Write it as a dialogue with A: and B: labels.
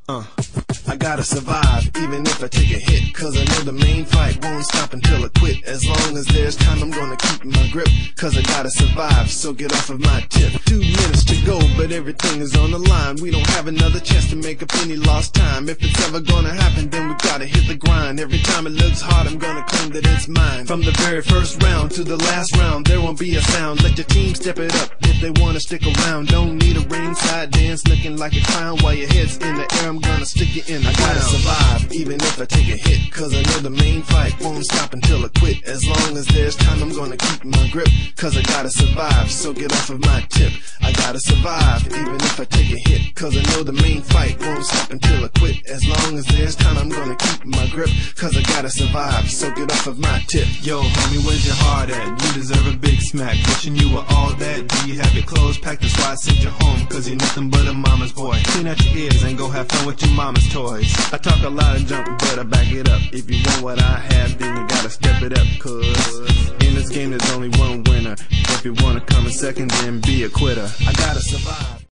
A: I gotta survive, even if I take a hit, cause I know the main fight won't stop until I quit. As long as there's time, I'm gonna keep my grip, cause I gotta survive, so get off of my tip. 2 minutes to go, but everything is on the line. We don't have another chance to make up any lost time. If it's ever gonna happen, then we gotta hit the grind. Every time it looks hard, I'm gonna claim that it's mine. From the very first round to the last round, there won't be a sound. Let your team step it up if they wanna stick around. Don't need a ringside dance looking like a clown. While your head's in the air, I'm gonna stick you in the ground. I gotta survive, even if I take a hit, cause I know the main fight won't stop until I quit. As long as there's time, I'm gonna keep my grip, cause I gotta survive, so get off of my tip. I gotta survive, even if I take a hit, cause I know the main fight won't stop until I quit. As long as there's time, I'm gonna keep my grip, cause I gotta survive, so get off of my tip.
B: Yo, homie, where's your heart at? You deserve a big smack. Wishing you were all that. Do you have your clothes packed? That's why I sent you home, cause you're nothing but a mama's boy. Clean out your ears and go have fun with your mama's toys. I talk a lot of junk, but I back it up. If you want what I have, then you gotta step it up, cause in this game there's only one winner. If you wanna come in second, then be a quitter.
A: I gotta survive.